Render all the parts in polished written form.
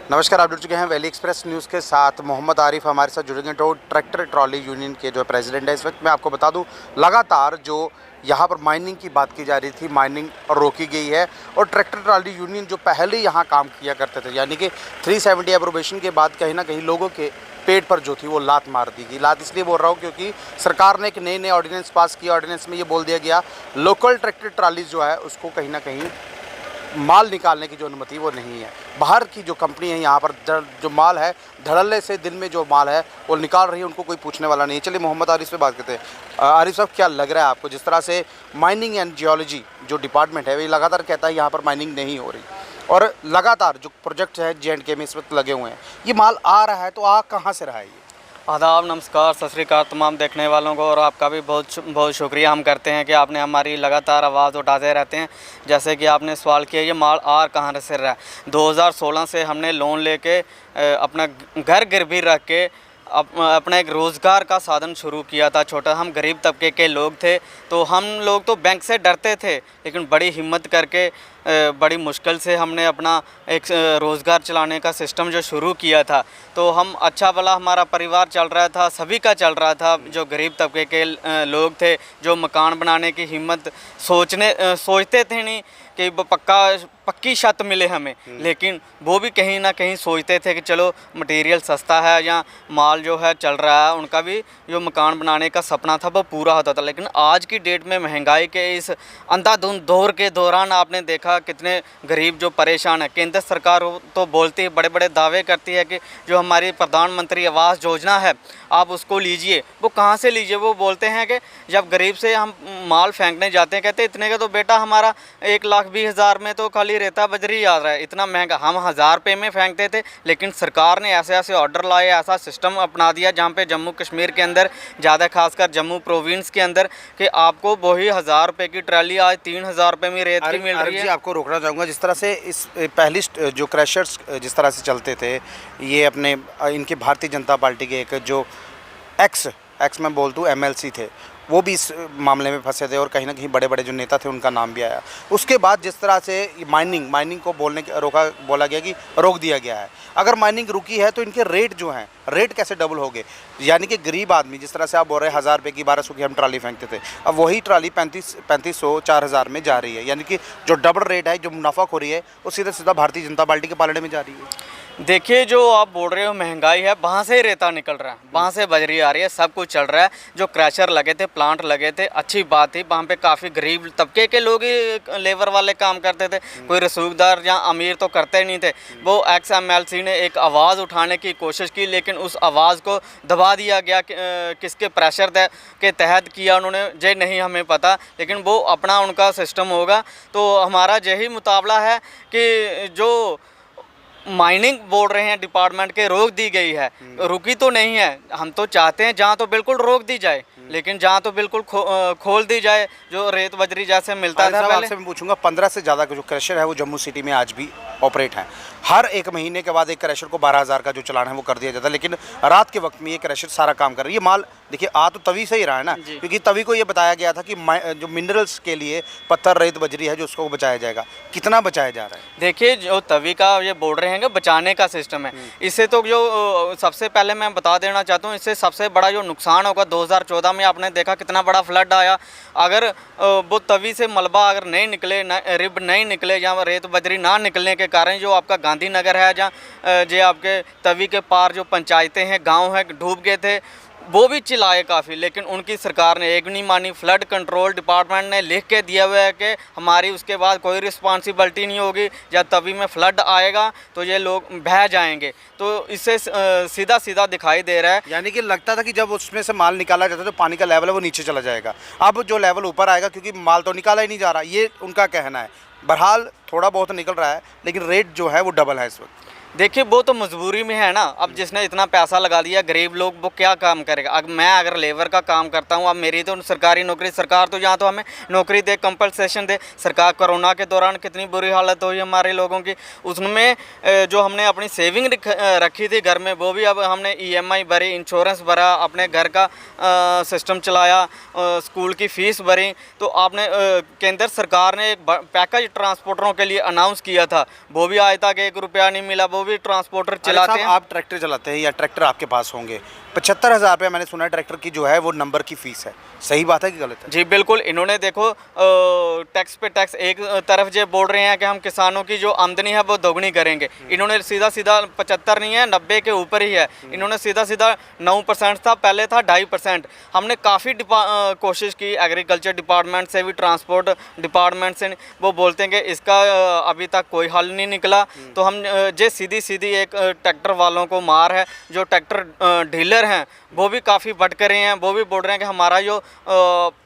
नमस्कार, आप जुड़ चुके हैं वैली एक्सप्रेस न्यूज़ के साथ। मोहम्मद आरिफ हमारे साथ जुड़ेंगे, तो ट्रैक्टर ट्रॉली यूनियन के जो प्रेसिडेंट है। इस वक्त मैं आपको बता दूं, लगातार जो यहाँ पर माइनिंग की बात की जा रही थी, माइनिंग रोकी गई है। और ट्रैक्टर ट्रॉली यूनियन जो पहले यहाँ काम किया करते थे, यानी कि 370 एप्रोबेशन के बाद कहीं ना कहीं लोगों के पेट पर जो थी वो लात मार दी गई। लात इसलिए बोल रहा हूँ क्योंकि सरकार ने एक नए ऑर्डिनेंस पास किया। ऑर्डिनेंस में ये बोल दिया गया, लोकल ट्रैक्टर ट्रॉलीज जो है उसको कहीं ना कहीं माल निकालने की जो अनुमति वो नहीं है। बाहर की जो कंपनी है यहाँ पर जो माल है, धड़ल्ले से दिन में जो माल है वो निकाल रही है, उनको कोई पूछने वाला नहीं है। चलिए मोहम्मद आरिफ से बात करते हैं। आरिफ साहब, क्या लग रहा है आपको, जिस तरह से माइनिंग एंड जियोलॉजी जो डिपार्टमेंट है वो लगातार कहता है यहाँ पर माइनिंग नहीं हो रही, और लगातार जो प्रोजेक्ट है J&K में इस वक्त लगे हुए हैं, ये माल आ रहा है तो आ कहाँ से रहा है ये? आदाब, नमस्कार, सत श्री अकाल तमाम देखने वालों को, और आपका भी बहुत बहुत शुक्रिया हम करते हैं कि आपने हमारी लगातार आवाज़ उठाते रहते हैं। जैसे कि आपने सवाल किया, ये माल आ कहाँ से रहा है। 2016 से हमने लोन लेके अपना घर गिरवी रख के अपना एक रोज़गार का साधन शुरू किया था। छोटा, हम गरीब तबके के लोग थे, तो हम लोग तो बैंक से डरते थे, लेकिन बड़ी हिम्मत करके बड़ी मुश्किल से हमने अपना एक रोज़गार चलाने का सिस्टम जो शुरू किया था। तो हम अच्छा भला हमारा परिवार चल रहा था, सभी का चल रहा था। जो गरीब तबके के लोग थे, जो मकान बनाने की हिम्मत सोचते थे नहीं कि पक्की छत मिले हमें, लेकिन वो भी कहीं ना कहीं सोचते थे कि चलो मटेरियल सस्ता है या माल जो है चल रहा है, उनका भी जो मकान बनाने का सपना था वो पूरा होता था। लेकिन आज की डेट में महंगाई के इस अंधाधुंध दौर के दौरान आपने देखा कितने गरीब जो परेशान है। केंद्र सरकार तो बोलती है, बड़े बड़े दावे करती है कि जो हमारी प्रधानमंत्री आवास योजना है आप उसको लीजिए। वो कहाँ से लीजिए? वो बोलते हैं कि जब गरीब से हम माल फेंकने जाते हैं, कहते हैं इतने का तो बेटा हमारा 1,20,000 में तो खाली रेता बजरी आ रहा है, इतना महंगा। हम 1,000 रुपये में फेंकते थे, लेकिन सरकार ने ऐसे ऐसे ऑर्डर लाए, ऐसा सिस्टम अपना दिया जहाँ पे जम्मू कश्मीर के अंदर, ज़्यादा खासकर जम्मू प्रोविंस के अंदर, कि आपको वही 1,000 रुपये की ट्राली आज 3,000 रुपये में रेत की मिल रही है। आपको रोकना चाहूँगा, जिस तरह से इस पहली जो क्रैशर्स जिस तरह से चलते थे, ये अपने इनके भारतीय जनता पार्टी के एक जो एक्स मैं बोल दूँ MLC थे, वो भी इस मामले में फंसे थे, और कहीं ना कहीं बड़े बड़े जो नेता थे उनका नाम भी आया। उसके बाद जिस तरह से माइनिंग को बोला गया कि रोक दिया गया है। अगर माइनिंग रुकी है तो इनके रेट जो हैं, रेट कैसे डबल हो गए? यानी कि गरीब आदमी, जिस तरह से आप बोल रहे हैं 1,000 रुपये की 1,200 की हम ट्राली फेंकते थे, अब वही ट्राली 3,500 4,000 में जा रही है। यानी कि जो डबल रेट है, जो मुनाफाखोरी है, वो सीधा सीधा भारतीय जनता पार्टी के पालने में जा रही है। देखिए, जो आप बोल रहे हो महंगाई है, वहाँ से रेता निकल रहा है, वहाँ से बजरी आ रही है, सब कुछ चल रहा है। जो क्रैशर लगे थे, प्लांट लगे थे, अच्छी बात थी। वहाँ पे काफ़ी गरीब तबके के लोग ही लेबर वाले काम करते थे, कोई रसूखदार या अमीर तो करते नहीं थे। वो XMLC ने एक आवाज़ उठाने की कोशिश की, लेकिन उस आवाज़ को दबा दिया गया। किसके प्रेशर के तहत किया उन्होंने, ये नहीं हमें पता, लेकिन वो अपना उनका सिस्टम होगा। तो हमारा यही मुताबला है कि जो माइनिंग बोल रहे हैं डिपार्टमेंट के, रोक दी गई है, रुकी तो नहीं है। हम तो चाहते हैं जहाँ तो बिल्कुल रोक दी जाए, लेकिन जहाँ तो बिल्कुल खोल दी जाए, जो रेत बजरी जैसे मिलता था। आपसे मैं पूछूंगा, 15 से ज़्यादा जो क्रैशर है वो जम्मू सिटी में आज भी ऑपरेट हैं। हर एक महीने के बाद एक क्रैशर को 12,000 का जो चलान है वो कर दिया जाता है, लेकिन रात के वक्त में ये क्रैशर सारा काम कर रही है। ये माल देखिए आ तो तवी से ही रहा है ना, क्योंकि तवी को ये बताया गया था कि जो मिनरल्स के लिए पत्थर रेत बजरी है जो उसको बचाया जाएगा। कितना बचाया जा रहा है? देखिए, जो तवी का ये बोल रहे हैं कि बचाने का सिस्टम है, इससे तो जो सबसे पहले मैं बता देना चाहता हूँ, इससे सबसे बड़ा जो नुकसान होगा, 2014 में आपने देखा कितना बड़ा फ्लड आया। अगर वो तवी से मलबा अगर नहीं निकले, रिब नहीं निकले, या रेत बजरी ना निकलने के कारण जो आपका गांधीनगर है, जहाँ जो आपके तवी के पार जो पंचायतें हैं, गांव है, डूब गए थे। वो भी चिल्लाए काफ़ी, लेकिन उनकी सरकार ने एक नहीं मानी। फ्लड कंट्रोल डिपार्टमेंट ने लिख के दिया हुआ है कि हमारी उसके बाद कोई रिस्पॉन्सिबिलिटी नहीं होगी, जब तभी में फ्लड आएगा तो ये लोग बह जाएंगे। तो इससे सीधा सीधा दिखाई दे रहा है। यानी कि लगता था कि जब उसमें से माल निकाला जाता है तो पानी का लेवल है वो नीचे चला जाएगा, अब जो लेवल ऊपर आएगा, क्योंकि माल तो निकाला ही नहीं जा रहा, ये उनका कहना है। बहरहाल थोड़ा बहुत निकल रहा है, लेकिन रेट जो है वो डबल है इस वक्त। देखिए, वो तो मजबूरी में है ना। अब जिसने इतना पैसा लगा दिया, गरीब लोग, वो क्या काम करेगा? अगर लेबर का काम करता हूँ, अब मेरी तो सरकारी नौकरी, सरकार तो यहाँ तो हमें नौकरी दे, कंपनसेशन दे। सरकार कोरोना के दौरान कितनी बुरी हालत हुई हमारे लोगों की, उसमें जो हमने अपनी सेविंग रखी थी घर में, वो भी अब हमने EMI भरी, इंश्योरेंस भरा, अपने घर का सिस्टम चलाया, स्कूल की फ़ीस भरी। तो आपने केंद्र सरकार ने एक पैकेज ट्रांसपोर्टरों के लिए अनाउंस किया था, वो भी आज तक 1 रुपया नहीं मिला। वो भी ट्रांसपोर्टर अरे चलाते साहब, हैं। आप ट्रैक्टर चलाते हैं या ट्रैक्टर आपके पास होंगे, 75,000 रुपये मैंने सुना है ट्रैक्टर की जो है वो नंबर की फीस है, सही बात है कि गलत है? जी बिल्कुल, इन्होंने देखो टैक्स पे टैक्स, एक तरफ ये बोल रहे हैं कि हम किसानों की जो आमदनी है वो दोगुनी करेंगे। इन्होंने सीधा सीधा 75 नहीं है, 90 के ऊपर ही है। इन्होंने सीधा सीधा 9% था, पहले था 2.5%। हमने काफ़ी कोशिश की, एग्रीकल्चर डिपार्टमेंट से भी, ट्रांसपोर्ट डिपार्टमेंट से, वो बोलते हैं कि इसका अभी तक कोई हल नहीं निकला। तो हम जे सीधी सीधी एक ट्रैक्टर वालों को मार है, जो ट्रैक्टर डीलर हैं वो भी काफ़ी भटक रहे हैं। वो भी बोल रहे हैं कि हमारा जो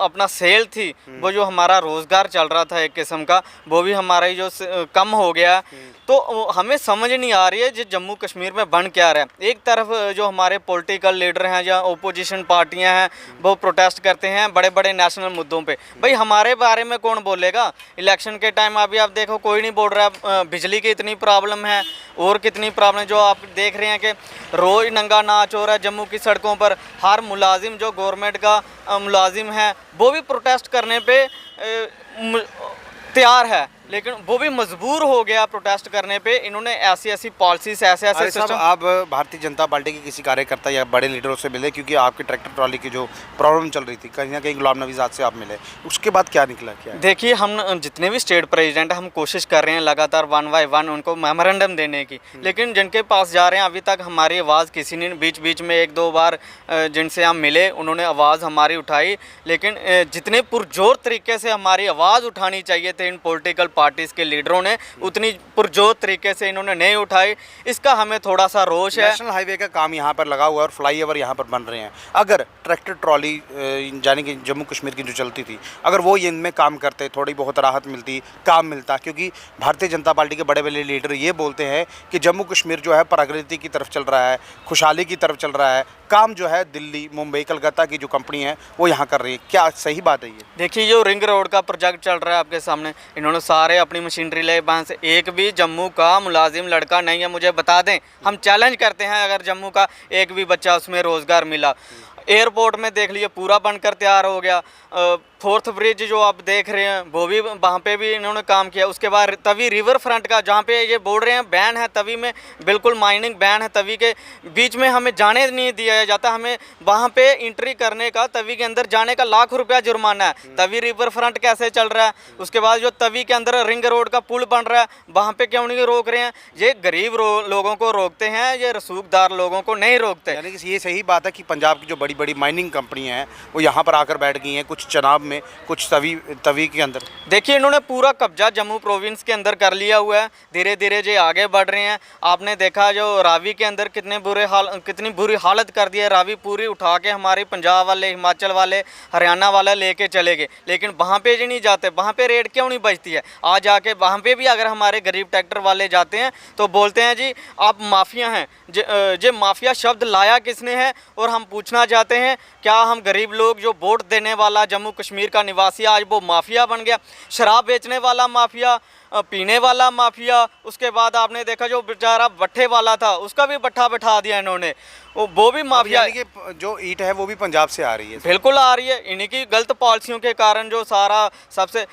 अपना सेल थी, वो जो हमारा रोज़गार चल रहा था एक किस्म का, वो भी हमारा ही जो कम हो गया। तो हमें समझ नहीं आ रही है जो जम्मू कश्मीर में बन क्या रहा है। एक तरफ जो हमारे पॉलिटिकल लीडर हैं या ओपोजिशन पार्टियां हैं वो प्रोटेस्ट करते हैं बड़े बड़े नेशनल मुद्दों पे। भाई हमारे बारे में कौन बोलेगा? इलेक्शन के टाइम अभी आप देखो कोई नहीं बोल रहा है। बिजली की इतनी प्रॉब्लम है और कितनी प्रॉब्लम जो आप देख रहे हैं कि रोज़ नंगा नाच हो रहा है जम्मू की सड़कों पर। हर मुलाजिम जो गवर्नमेंट का मुलाजिम है वो भी प्रोटेस्ट करने पे तैयार है, लेकिन वो भी मजबूर हो गया प्रोटेस्ट करने पे। इन्होंने ऐसी ऐसी पॉलिसीज, ऐसे ऐसे अरे साहब, सिस्टम। आप भारतीय जनता पार्टी के किसी कार्यकर्ता या बड़े लीडरों से मिले? क्योंकि आपकी ट्रैक्टर ट्रॉली की जो प्रॉब्लम चल रही थी, कहीं ना कहीं गुलाम नबी आज़ाद से आप मिले, उसके बाद क्या निकला, क्या है? देखिए, हम जितने भी स्टेट प्रेसिडेंट हम कोशिश कर रहे हैं लगातार 1 बाय 1 उनको मेमोरेंडम देने की, लेकिन जिनके पास जा रहे हैं अभी तक हमारी आवाज़ किसी ने, बीच बीच में 1-2 बार जिनसे हम मिले उन्होंने आवाज़ हमारी उठाई, लेकिन जितने पुरजोर तरीके से हमारी आवाज़ उठानी चाहिए थे इन पॉलिटिकल पार्टीज़ के लीडरों ने, उतनी पुरजोर तरीके से इन्होंने नहीं उठाई। इसका हमें थोड़ा सा रोष है। नेशनल हाईवे का काम यहाँ पर लगा हुआ है और फ्लाईओवर यहाँ पर बन रहे हैं। अगर ट्रैक्टर ट्रॉली यानी कि जम्मू कश्मीर की जो चलती थी, अगर वो इनमें काम करते, थोड़ी बहुत राहत मिलती, काम मिलता। क्योंकि भारतीय जनता पार्टी के बड़े बड़े लीडर ये बोलते हैं कि जम्मू कश्मीर जो है प्रगति की तरफ चल रहा है, खुशहाली की तरफ चल रहा है। काम जो है दिल्ली, मुंबई, कलकत्ता की जो कंपनी है वो यहाँ कर रही है। क्या सही बात है ये? देखिए, जो रिंग रोड का प्रोजेक्ट चल रहा है आपके सामने, इन्होंने सारे अपनी मशीनरी ले वहाँ से, एक भी जम्मू का मुलाजिम लड़का नहीं है, मुझे बता दें। हम चैलेंज करते हैं अगर जम्मू का एक भी बच्चा उसमें रोज़गार मिला। एयरपोर्ट में देख लिए पूरा बनकर तैयार हो गया। 4th ब्रिज जो आप देख रहे हैं वो भी, वहाँ पे भी इन्होंने काम किया। उसके बाद तवी रिवर फ्रंट का, जहाँ पे ये बोल रहे हैं बैन है तवी में, बिल्कुल माइनिंग बैन है, तवी के बीच में हमें जाने नहीं दिया जाता। हमें वहाँ पे एंट्री करने का, तवी के अंदर जाने का लाख रुपया जुर्माना है। तवी रिवर फ्रंट कैसे चल रहा है? उसके बाद जो तवी के अंदर रिंग रोड का पुल बन रहा है, वहाँ पे क्यों नहीं रोक रहे हैं? ये गरीब लोगों को रोकते हैं, ये रसूखदार लोगों को नहीं रोकते। यानी कि ये सही बात है कि पंजाब की जो बड़ी बड़ी माइनिंग कंपनियां हैं वो यहाँ पर आकर बैठ गई हैं, कुछ चनाब में, कुछ तवी के अंदर। देखिए, इन्होंने पूरा कब्जा जम्मू प्रोविंस के अंदर कर लिया हुआ है। धीरे धीरे जो आगे बढ़ रहे हैं। आपने देखा जो रावी के अंदर कितनी बुरी हालत कर दी है। रावी पूरी उठा के हमारे पंजाब वाले, हिमाचल वाले, हरियाणा वाले लेके चले गए, लेकिन वहाँ पे जी नहीं जाते। वहाँ पे रेट क्यों नहीं बचती है? आज जाके वहाँ पे भी अगर हमारे गरीब ट्रैक्टर वाले जाते हैं तो बोलते हैं जी आप माफिया हैं। जे माफिया शब्द लाया किसने है? और हम पूछना चाहते हैं, क्या हम गरीब लोग, जो वोट देने वाला जम्मू कश्मीर का निवासी आज वो माफिया बन गया? शराब बेचने वाला माफिया, पीने वाला माफिया, उसके बाद आपने देखा जो बेचारा भट्ठे वाला था उसका भी भट्ठा बैठा दिया इन्होंने, वो भी माफिया। यानी कि जो ईंट है वो भी पंजाब से आ रही है। बिल्कुल आ रही है। इन्हीं की गलत पॉलिसियों के कारण जो सारा सबसे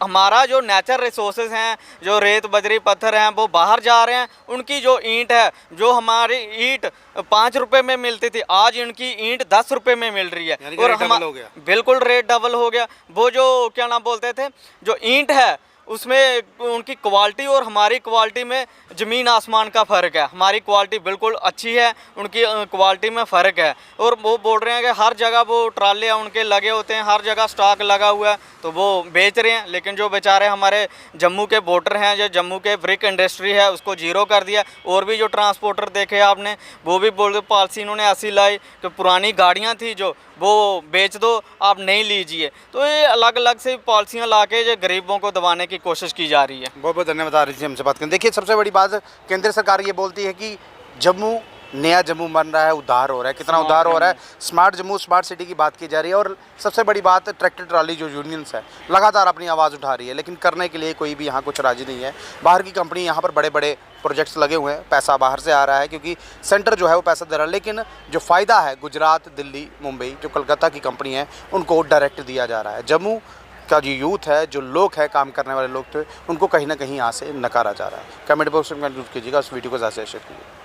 हमारा जो नेचुरल रिसोर्सेज हैं, जो रेत बजरी पत्थर हैं, वो बाहर जा रहे हैं। उनकी जो ईंट है, जो हमारी ईंट 5 रुपए में मिलती थी, आज इनकी ईंट 10 रुपए में मिल रही है। और डबल हो गया। बिल्कुल रेट डबल हो गया। वो जो क्या नाम बोलते थे, जो ईंट है उसमें उनकी क्वालिटी और हमारी क्वालिटी में ज़मीन आसमान का फ़र्क है। हमारी क्वालिटी बिल्कुल अच्छी है, उनकी क्वालिटी में फ़र्क है। और वो बोल रहे हैं कि हर जगह वो ट्राले उनके लगे होते हैं, हर जगह स्टॉक लगा हुआ है, तो वो बेच रहे हैं। लेकिन जो बेचारे हमारे जम्मू के वोटर हैं, जो जम्मू के ब्रिक इंडस्ट्री है, उसको जीरो कर दिया। और भी जो ट्रांसपोर्टर देखे आपने, वो भी बोल पॉलिसी इन्होंने ऐसी लाई कि पुरानी गाड़ियाँ थी जो, वो बेच दो, आप नहीं लीजिए। तो ये अलग अलग से पॉलिसियाँ ला के जो गरीबों को दबाने की कोशिश की जा रही है। बहुत बहुत धन्यवाद आ रही थी हमसे बात करें। देखिए, सबसे बड़ी बात केंद्र सरकार ये बोलती है कि जम्मू, नया जम्मू बन रहा है, उद्धार हो रहा है। कितना उद्धार हो रहा है? स्मार्ट जम्मू, स्मार्ट सिटी की बात की जा रही है। और सबसे बड़ी बात, ट्रैक्टर ट्रॉली जो यूनियंस है लगातार अपनी आवाज़ उठा रही है, लेकिन करने के लिए कोई भी यहाँ कुछ राजी नहीं है। बाहर की कंपनी यहाँ पर बड़े बड़े प्रोजेक्ट्स लगे हुए हैं, पैसा बाहर से आ रहा है क्योंकि सेंटर जो है वो पैसा दे रहा है, लेकिन जो फ़ायदा है गुजरात, दिल्ली, मुंबई, जो कलकत्ता की कंपनी है, उनको डायरेक्ट दिया जा रहा है। जम्मू का जो यूथ है, जो लोग हैं, काम करने वाले लोग थे, उनको कहीं ना कहीं यहाँ से नकारा जा रहा है। कमेंट बॉक्स में कीजिएगा, उस वीडियो को ज़्यादा से शेयर कीजिए।